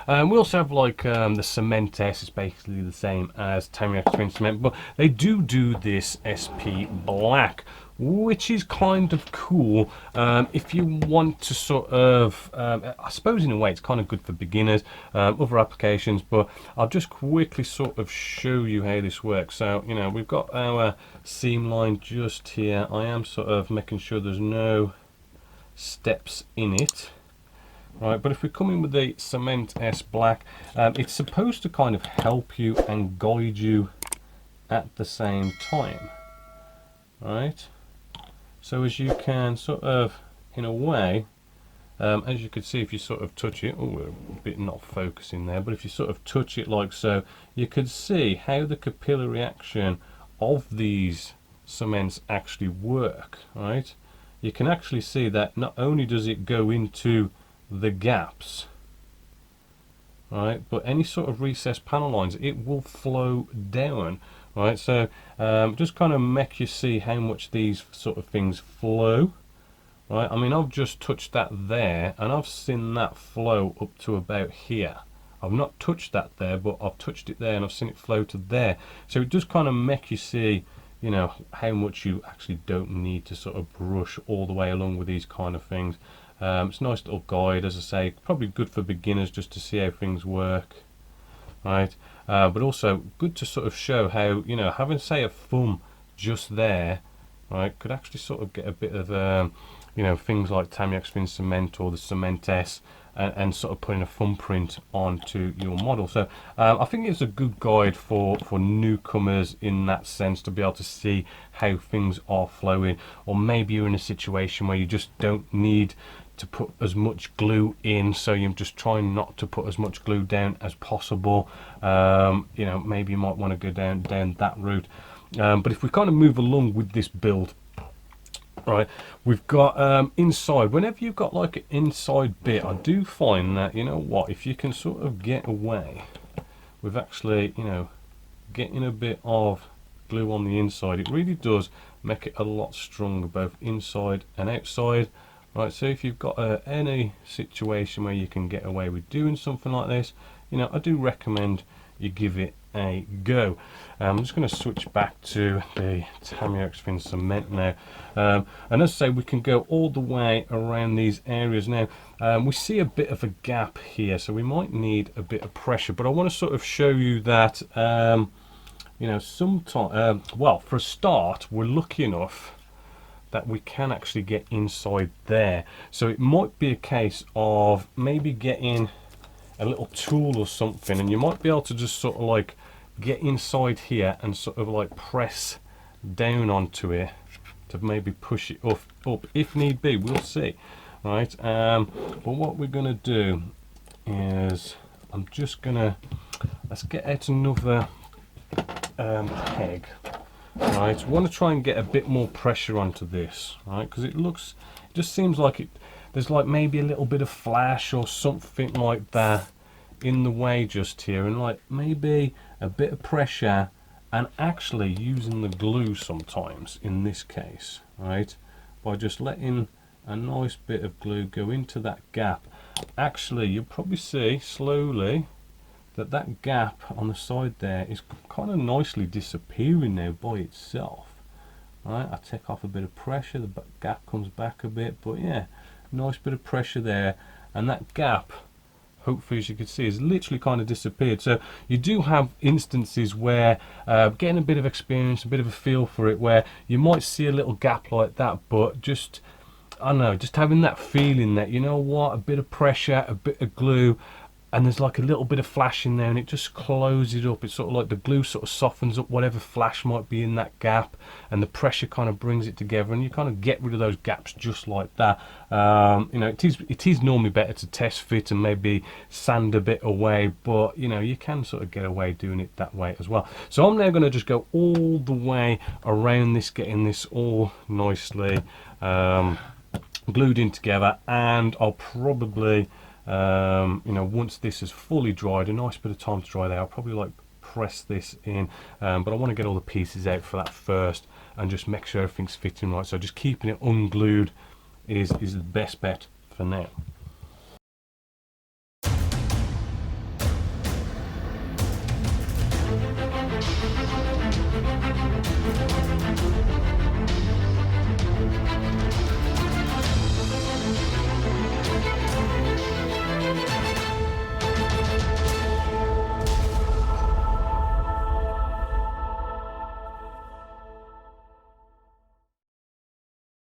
We also have like the Cement S. It's basically the same as Harrier Cement, but they do this SP Black, which is kind of cool if you want to sort of, I suppose in a way it's kind of good for beginners, other applications, but I'll just quickly sort of show you how this works. So, you know, we've got our seam line just here. I am sort of making sure there's no steps in it. Right, but if we come in with the Cement S Black, it's supposed to kind of help you and guide you at the same time. Right? So as you can sort of, in a way, as you can see if you sort of touch it, oh, we're a bit not focusing there, but if you sort of touch it like so, you can see how the capillary action of these cements actually work, right? You can actually see that not only does it go into the gaps, right, but any sort of recessed panel lines, it will flow down. Right, so just kind of make you see how much these sort of things flow. Right, I mean, I've just touched that there, and I've seen that flow up to about here. I've not touched that there, but I've touched it there, and I've seen it flow to there. So it does kind of make you see, you know, how much you actually don't need to sort of brush all the way along with these kind of things. It's a nice little guide, as I say, probably good for beginners just to see how things work. Right, but also good to sort of show how, you know, having say a thumb just there, right, could actually sort of get a bit of you know, things like Harrier Cement or the Cement S, and sort of putting a thumbprint onto your model. So I think it's a good guide for newcomers in that sense, to be able to see how things are flowing, or maybe you're in a situation where you just don't need to put as much glue in, so you're just trying not to put as much glue down as possible. You know, maybe you might want to go down that route. But if we kind of move along with this build, right, we've got inside, whenever you've got like an inside bit, I do find that, you know what, if you can sort of get away with actually, you know, getting a bit of glue on the inside, it really does make it a lot stronger, both inside and outside. Right, so if you've got any situation where you can get away with doing something like this, you know, I do recommend you give it a go. I'm just going to switch back to the Harrier Cement now, and as I say, we can go all the way around these areas now. We see a bit of a gap here, so we might need a bit of pressure, but I want to sort of show you that, you know, sometimes, well, for a start, we're lucky enough that we can actually get inside there. So it might be a case of maybe getting a little tool or something, and you might be able to just sort of like get inside here and sort of like press down onto it to maybe push it up if need be. We'll see. Right, but what we're gonna do is I'm just gonna, let's get out another peg. Right, we want to try and get a bit more pressure onto this, right, because it just seems like there's like maybe a little bit of flash or something like that in the way just here, and like maybe a bit of pressure, and actually using the glue sometimes in this case, right, by just letting a nice bit of glue go into that gap. Actually, you'll probably see slowly that gap on the side there is kind of nicely disappearing now by itself. Right, I take off a bit of pressure, the gap comes back a bit, but yeah, nice bit of pressure there, and that gap, hopefully, as you can see, has literally kind of disappeared. So you do have instances where getting a bit of experience, a bit of a feel for it, where you might see a little gap like that, but just, I don't know, just having that feeling that, you know what, a bit of pressure, a bit of glue, and there's like a little bit of flash in there, and it just closes it up. It's sort of like the glue sort of softens up whatever flash might be in that gap, and the pressure kind of brings it together, and you kind of get rid of those gaps just like that. You know, it is normally better to test fit and maybe sand a bit away, but you know, you can sort of get away doing it that way as well. So I'm now going to just go all the way around this, getting this all nicely glued in together, and I'll probably you know, once this is fully dried, a nice bit of time to dry there, I'll probably like press this in, but I want to get all the pieces out for that first and just make sure everything's fitting right. So just keeping it unglued is the best bet for now.